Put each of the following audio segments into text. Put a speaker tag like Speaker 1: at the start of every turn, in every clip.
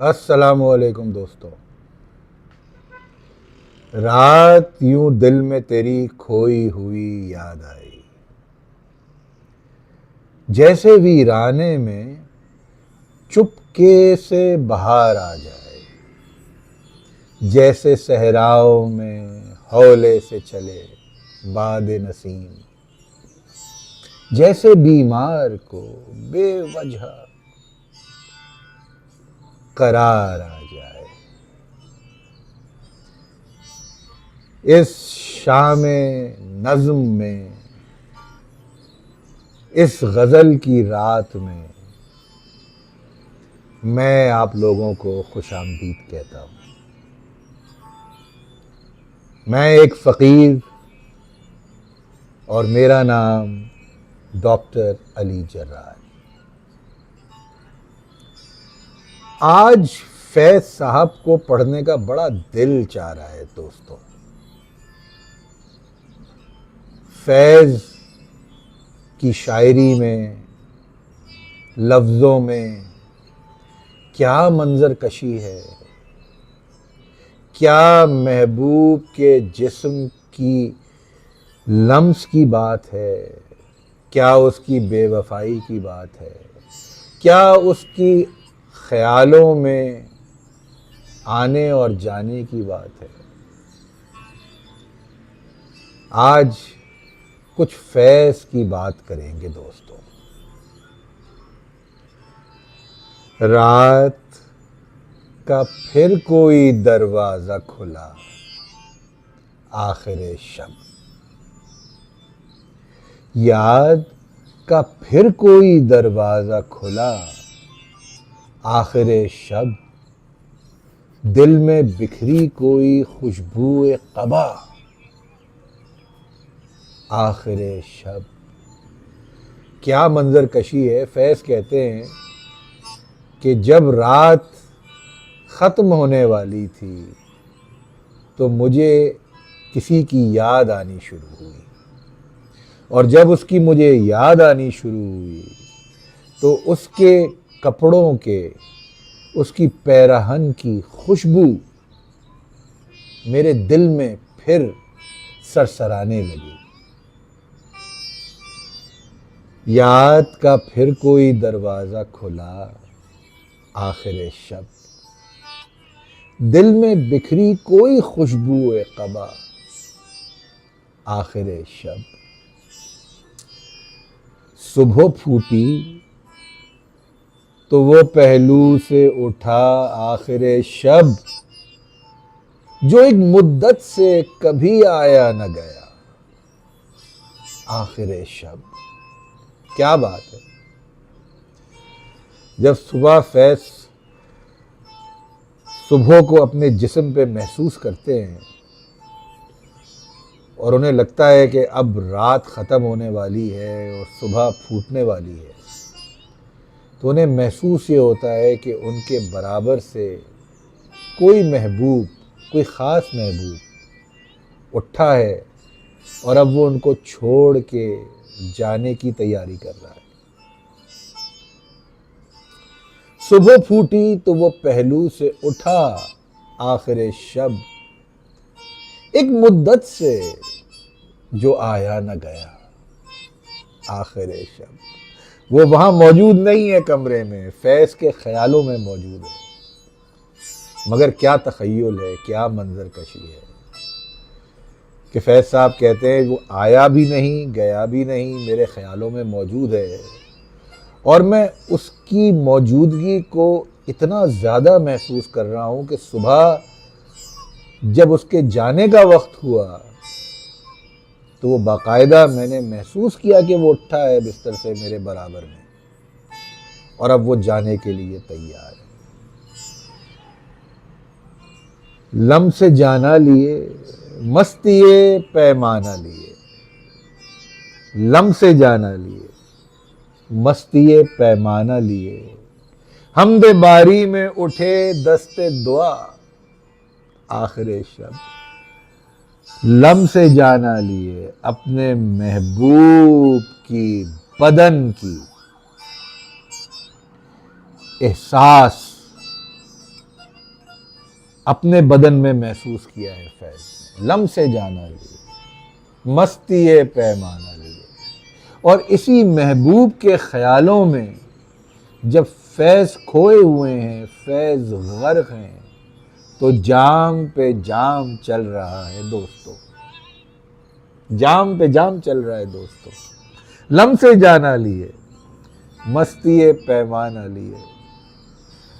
Speaker 1: अस्सलामुअलैकुम दोस्तों। रात यूं दिल में तेरी खोई हुई याद आई, जैसे वीराने में चुपके से बहार आ जाए, जैसे सहराओं में हौले से चले बादे नसीम, जैसे बीमार को बेवजह करार आ जाए। इस शाम नज़्म में, इस गज़ल की रात में मैं आप लोगों को खुशामदीद कहता हूँ। मैं एक फ़कीर और मेरा नाम डॉक्टर अली जर्रार। आज फैज़ साहब को पढ़ने का बड़ा दिल चाह रहा है दोस्तों। फैज़ की शायरी में, लफ्ज़ों में क्या मंजर कशी है, क्या महबूब के जिस्म की लम्स की बात है, क्या उसकी बेवफाई की बात है, क्या उसकी ख्यालों में आने और जाने की बात है। आज कुछ फैज़ की बात करेंगे दोस्तों। रात का फिर कोई दरवाज़ा खुला, आखिर शब। याद का फिर कोई दरवाज़ा खुला, आखिर शब। दिल में बिखरी कोई खुशबू क़बा, आखिर शब। क्या मंजर कशी है। फैज़ कहते हैं कि जब रात ख़त्म होने वाली थी तो मुझे किसी की याद आनी शुरू हुई, और जब उसकी मुझे याद आनी शुरू हुई तो उसके कपड़ों के, उसकी पैराहन की खुशबू मेरे दिल में फिर सरसराने लगी। याद का फिर कोई दरवाज़ा खुला, आखिर शब। दिल में बिखरी कोई खुशबू क़बा, आखिर शब। सुबह फूटी तो वो पहलू से उठा, आखिर शब। जो एक मुद्दत से कभी आया न गया, आखिर शब। क्या बात है। जब फैज़ सुबह को अपने जिस्म पे महसूस करते हैं और उन्हें लगता है कि अब रात ख़त्म होने वाली है और सुबह फूटने वाली है, तो उन्हें महसूस ये होता है कि उनके बराबर से कोई महबूब, कोई ख़ास महबूब उठा है और अब वो उनको छोड़ के जाने की तैयारी कर रहा है। सुबह फूटी तो वो पहलू से उठा, आखिर शब। एक मुद्दत से जो आया न गया, आखिर शब। वो वहां मौजूद नहीं है कमरे में, फैज़ के ख्यालों में मौजूद है। मगर क्या तख़य्युल है, क्या मंजर कशी है कि फैज़ साहब कहते हैं वो आया भी नहीं, गया भी नहीं, मेरे ख्यालों में मौजूद है और मैं उसकी मौजूदगी को इतना ज़्यादा महसूस कर रहा हूँ कि सुबह जब उसके जाने का वक्त हुआ तो वो बाकायदा मैंने महसूस किया कि वो उठा है बिस्तर से मेरे बराबर में, और अब वो जाने के लिए तैयार है। लम से जाना लिए, मस्तिए पैमाना लिए। लम से जाना लिए, मस्तिए पैमाना लिए। हमदे बारी में उठे दस्ते दुआ, आखिर शब। लम से जाना लिए, अपने महबूब की बदन की एहसास अपने बदन में महसूस किया है फैज ने। लम से जाना लिए, मस्ती ये पैमाना लिए, और इसी महबूब के ख्यालों में जब फैज खोए हुए हैं, फैज गर्क हैं, तो जाम पे जाम चल रहा है दोस्तों, जाम पे जाम चल रहा है दोस्तों। लम से जाना लिए, मस्ती ये पैमाना लिए।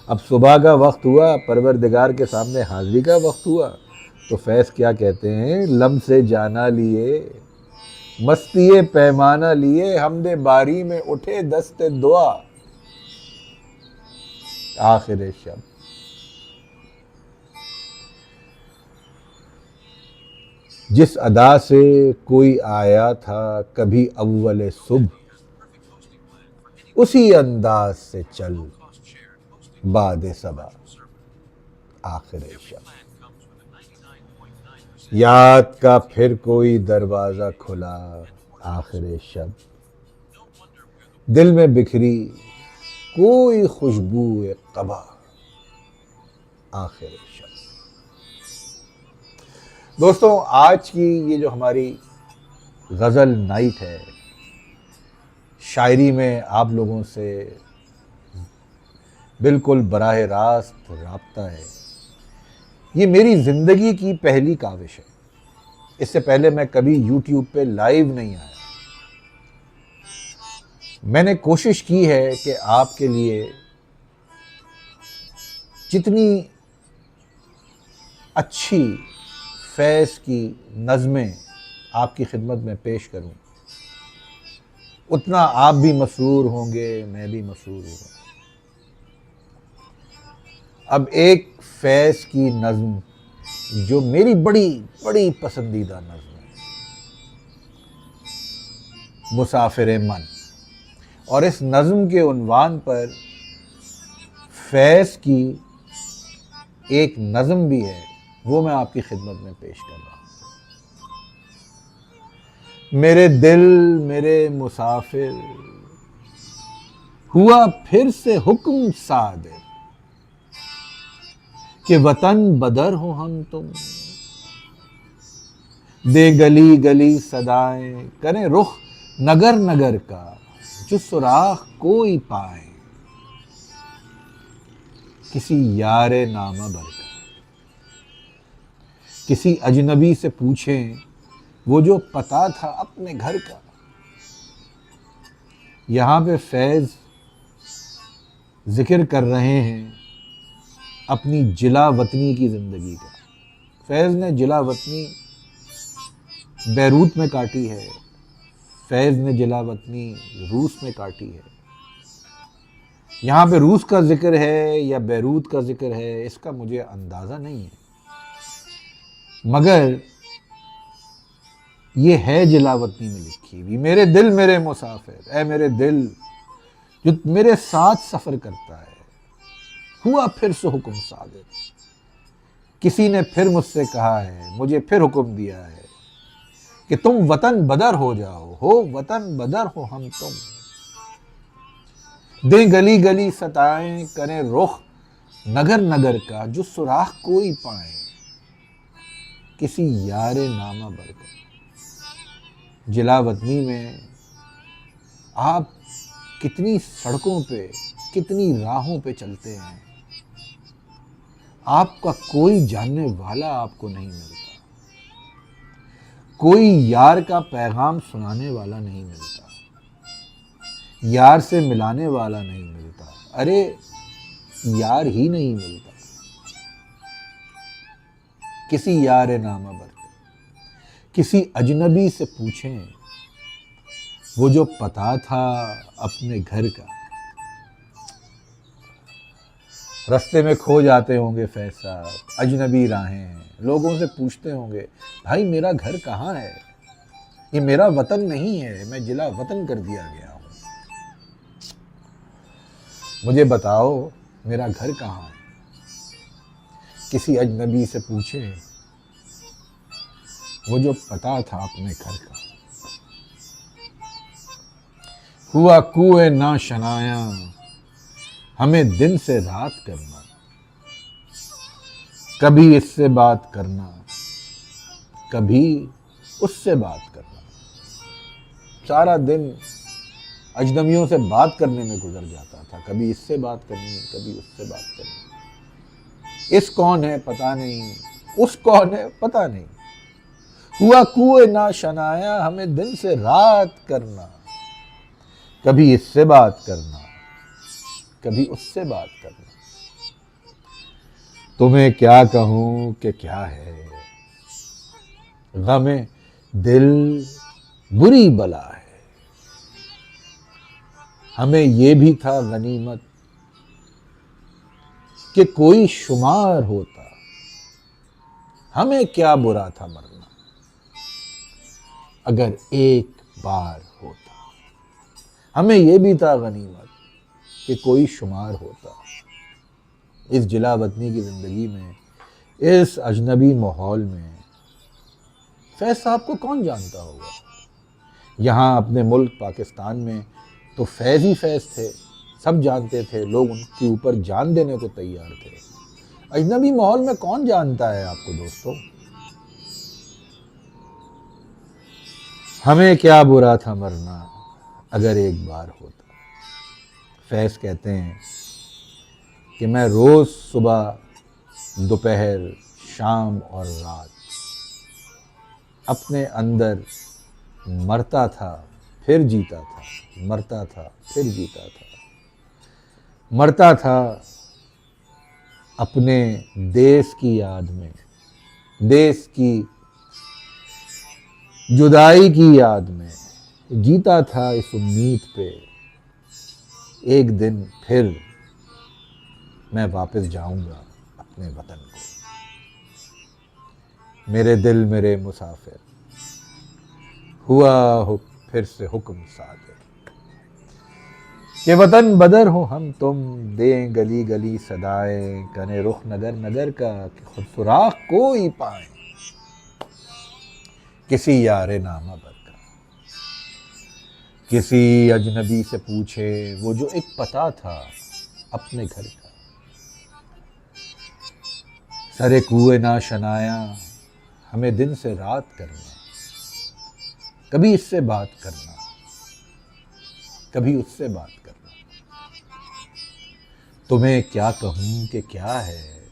Speaker 1: अब सुबह का वक्त हुआ, परवरदिगार के सामने हाजिरी का वक्त हुआ, तो फैज क्या कहते हैं? लम से जाना लिए, मस्ती पैमाना लिए, हमदे बारी में उठे दस्ते दुआ, आखिर शब। जिस अदा से कोई आया था कभी अव्वल सुबह, उसी अंदाज से चल बाद सबा, आखिर शब। याद का फिर कोई दरवाजा खुला, आखिर शब। दिल में बिखरी कोई खुशबू कबा, आखिर शब। दोस्तों, आज की ये जो हमारी गज़ल नाइट है, शायरी में आप लोगों से बिल्कुल बराह रास्त राब्ता है। ये मेरी ज़िंदगी की पहली काविश है। इससे पहले मैं कभी YouTube पे लाइव नहीं आया। मैंने कोशिश की है कि आपके लिए जितनी अच्छी फैज़ की नज़में आपकी खिदमत में पेश करूं, उतना आप भी मसरूर होंगे, मैं भी मसरूर हूँ। अब एक फैज़ की नज़्म जो मेरी बड़ी बड़ी पसंदीदा नज़्म है, मुसाफिर मन, और इस नज़्म के उन्वान पर फैज़ की एक नज़्म भी है, वो मैं आपकी खिदमत में पेश कर रहा हूँ। मेरे दिल मेरे मुसाफिर, हुआ फिर से हुक्म सादिर, कि वतन बदर हो हम तुम। दे गली गली सदाएं, करें रुख नगर नगर का, जो सुराख कोई पाए, किसी यारे नामा भर का। किसी अजनबी से पूछें वो जो पता था अपने घर का। यहाँ पे फैज़ जिक्र कर रहे हैं अपनी जिला वतनी की ज़िंदगी का। फैज़ ने जिला वतनी बैरूत में काटी है, फैज़ ने जिला वतनी रूस में काटी है। यहाँ पे रूस का जिक्र है या बैरूत का जिक्र है, इसका मुझे अंदाज़ा नहीं है, मगर ये है जिला वतनी में लिखी हुई। मेरे दिल मेरे मुसाफिर, ऐ मेरे दिल जो मेरे साथ सफ़र करता है, हुआ फिर से हुक्म सादिर, किसी ने फिर मुझसे कहा है, मुझे फिर हुक्म दिया है कि तुम वतन बदर हो जाओ, हो वतन बदर हो हम तुम। दें गली गली सताएं, करें रुख नगर नगर का, जो सुराख कोई पाए, किसी यारे नामा बरकर। जिला वतनी में आप कितनी सड़कों पे, कितनी राहों पे चलते हैं, आपका कोई जानने वाला आपको नहीं मिलता, कोई यार का पैगाम सुनाने वाला नहीं मिलता, यार से मिलाने वाला नहीं मिलता, अरे यार ही नहीं मिलता। किसी यार नामा बरकर, किसी अजनबी से पूछें वो जो पता था अपने घर का। रास्ते में खो जाते होंगे फैज़ साहब, अजनबी राहें हैं, लोगों से पूछते होंगे भाई मेरा घर कहाँ है, ये मेरा वतन नहीं है, मैं जिला वतन कर दिया गया हूँ, मुझे बताओ मेरा घर कहाँ है। किसी अजनबी से पूछे वो जो पता था अपने घर का। हुआ कुएं ना शनाया, हमें दिन से रात करना, कभी इससे बात करना, कभी उससे बात करना। सारा दिन अजनबियों से बात करने में गुजर जाता था। कभी इससे बात करनी, कभी उससे बात करनी। इस कौन है पता नहीं, उस कौन है पता नहीं। हुआ कुएं ना शनाया, हमें दिन से रात करना। कभी इससे बात करना, कभी उससे बात करना। तुम्हें क्या कहूं कि क्या है, गमे दिल बुरी बला है। हमें ये भी था गनीमत कि कोई शुमार होता। हमें क्या बुरा था मरना, अगर एक बार होता। हमें ये भी था गनीमत कि कोई शुमार होता। इस जिला वतनी की जिंदगी में, इस अजनबी माहौल में फैज साहब को कौन जानता होगा। यहाँ अपने मुल्क पाकिस्तान में तो फैज ही फैज थे, सब जानते थे, लोग उनके ऊपर जान देने को तैयार थे। अजनबी माहौल में कौन जानता है आपको दोस्तों। हमें क्या बुरा था मरना, अगर एक बार होता। फैज कहते हैं कि मैं रोज सुबह, दोपहर, शाम और रात अपने अंदर मरता था फिर जीता था, मरता था फिर जीता था। मरता था अपने देश की याद में, देश की जुदाई की याद में। जीता था इस उम्मीद पे, एक दिन फिर मैं वापस जाऊंगा अपने वतन को। मेरे दिल मेरे मुसाफिर, हुआ हो फिर से हुक्म सादर। ये वतन बदर हो हम तुम, दें गली गली सदाएं, कने रुख नगर नगर का कि खुद सुराख कोई पाए। किसी यारे नामा बर का, किसी अजनबी से पूछे वो जो एक पता था अपने घर का। सरे कुएं ना शनाया, हमें दिन से रात करना। कभी इससे बात करना, कभी उससे बात करना। तुम्हें क्या कहूं कि क्या है,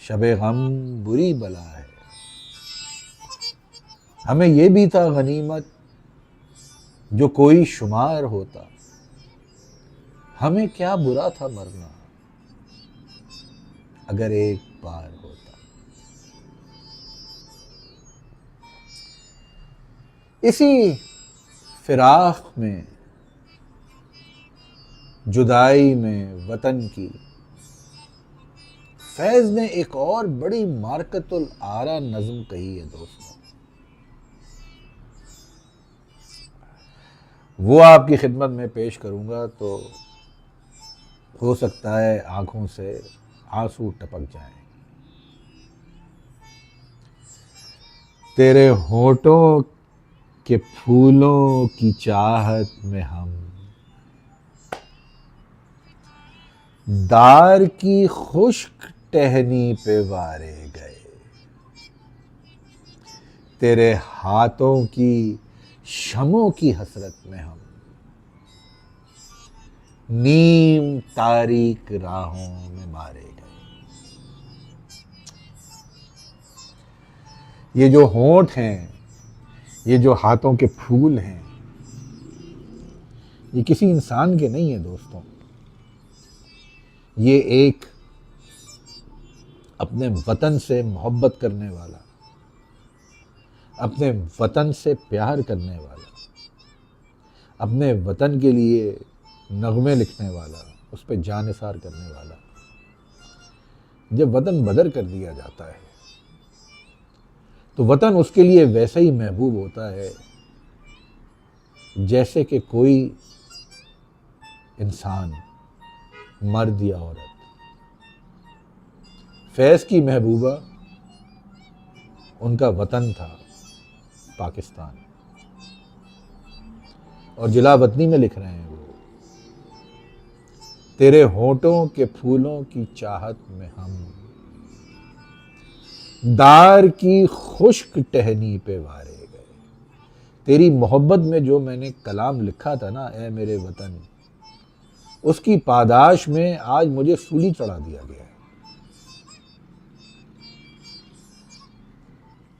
Speaker 1: शबे गम बुरी बला है। हमें यह भी था गनीमत जो कोई शुमार होता। हमें क्या बुरा था मरना, अगर एक बार होता। इसी फिराक में, जुदाई में वतन की, फैज ने एक और बड़ी मारकतुल आरा नज्म कही है दोस्तों। वो आपकी खिदमत में पेश करूंगा तो हो सकता है आंखों से आंसू टपक जाएं। तेरे होठों के फूलों की चाहत में हम दार की खुश्क टहनी पे वारे गए। तेरे हाथों की शमों की हसरत में हम नीम तारीक राहों में मारे गए। ये जो होंठ हैं, ये जो हाथों के फूल हैं, ये किसी इंसान के नहीं है दोस्तों। ये एक अपने वतन से मोहब्बत करने वाला, अपने वतन से प्यार करने वाला, अपने वतन के लिए नगमे लिखने वाला, उस पर जानिसार करने वाला, जब वतन बदर कर दिया जाता है तो वतन उसके लिए वैसे ही महबूब होता है जैसे कि कोई इंसान, मर्द या औरत। फैज की महबूबा, उनका वतन था पाकिस्तान, और जिला वतनी में लिख रहे हैं वो, तेरे होठों के फूलों की चाहत में हम दार की खुश्क टहनी पे वारे गए। तेरी मोहब्बत में जो मैंने कलाम लिखा था ना, ए मेरे वतन, उसकी पादाश में आज मुझे सूली चढ़ा दिया गया है।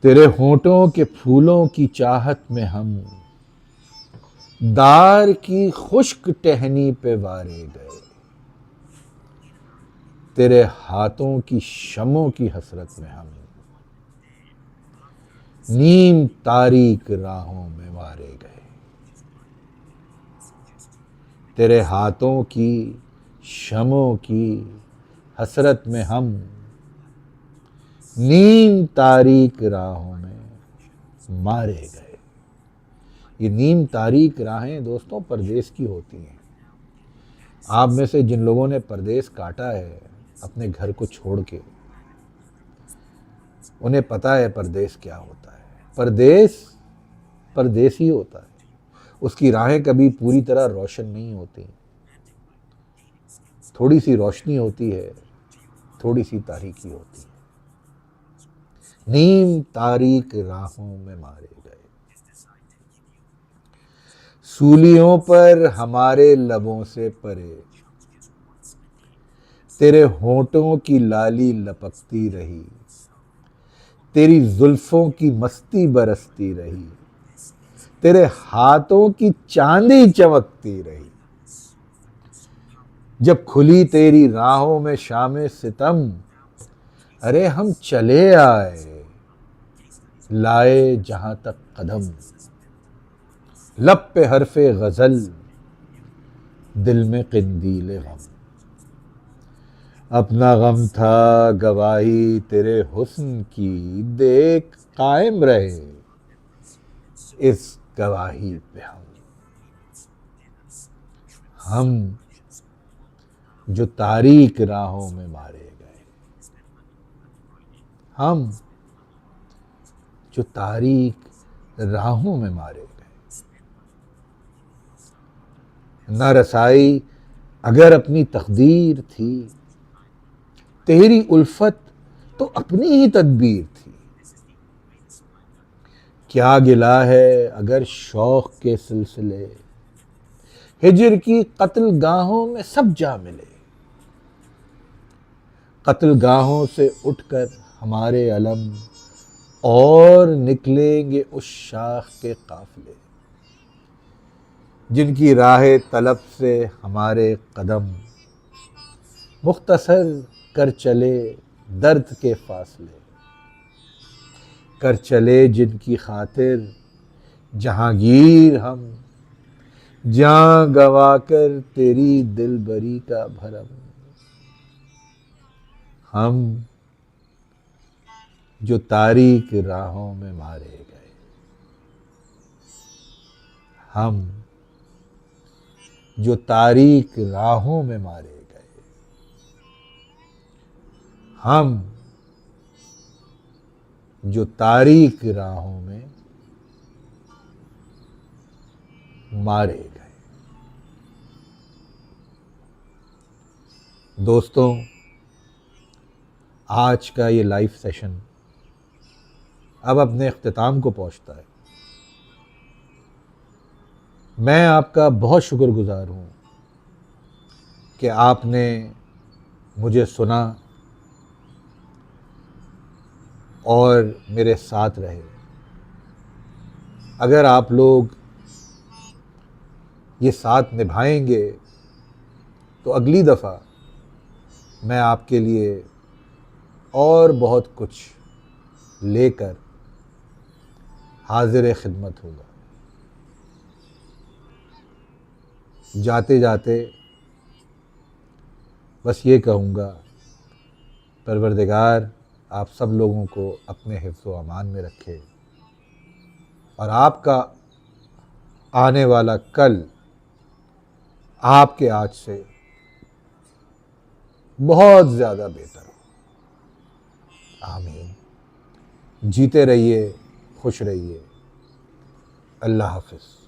Speaker 1: तेरे होंठों के फूलों की चाहत में हम दार की खुश्क टहनी पे वारे गए। तेरे हाथों की शमों की हसरत में हम नीम तारीक राहों में वारे गए। तेरे हाथों की शमों की हसरत में हम नीम तारीक राहों में मारे गए। ये नीम तारीक राहें दोस्तों परदेश की होती हैं। आप में से जिन लोगों ने परदेश काटा है अपने घर को छोड़ के, उन्हें पता है परदेश क्या होता है। परदेश परदेश ही होता है। उसकी राहें कभी पूरी तरह रोशन नहीं होती, थोड़ी सी रोशनी होती है, थोड़ी सी तारीकी होती है। नीम तारीक राहों में मारे गए। सूलियों पर हमारे लबों से परे तेरे होंठों की लाली लपकती रही। तेरी जुल्फों की मस्ती बरसती रही। तेरे हाथों की चांदी चमकती रही। जब खुली तेरी राहों में शामे सितम, अरे हम चले आए लाए जहां तक कदम। लब पे हरफे गजल, दिल में किंदीले गम। अपना गम था गवाही तेरे हुस्न की, देख कायम रहे इस गवाही पे हम जो तारीक राहों में मारे गए। हम जो तारीक राहों में मारे गए। न रसाई अगर अपनी तकदीर थी, तेरी उल्फत तो अपनी ही तदबीर थी। क्या गिला है अगर शौक के सिलसिले, हिजर की कत्ल गाहों में सब जा मिले। कत्ल गाहों से उठकर हमारे अलम और निकलेंगे उस शाख के काफिले। जिनकी राह तलब से हमारे कदम मुख्तसर कर चले दर्द के फासले। कर चले जिनकी खातिर जहांगीर हम, जान गवा कर तेरी दिलबरी का भरम। हम जो तारीक राहों में मारे गए। हम जो तारीक राहों में मारे गए। हम जो तारीक राहों में मारे गए। दोस्तों, आज का ये लाइव सेशन अब अपने इख्तिताम को पहुंचता है। मैं आपका बहुत शुक्रगुजार हूँ कि आपने मुझे सुना और मेरे साथ रहे। अगर आप लोग ये साथ निभाएंगे तो अगली दफ़ा मैं आपके लिए और बहुत कुछ लेकर हाजिर खिदमत होगा। जाते जाते बस ये कहूँगा, परवरदिगार आप सब लोगों को अपने हिफ्ज़ व अमान में रखे और आपका आने वाला कल आपके आज से बहुत ज़्यादा बेहतर हो। आमीन। जीते रहिए, खुश रहिए। अल्लाह हाफ़िज़।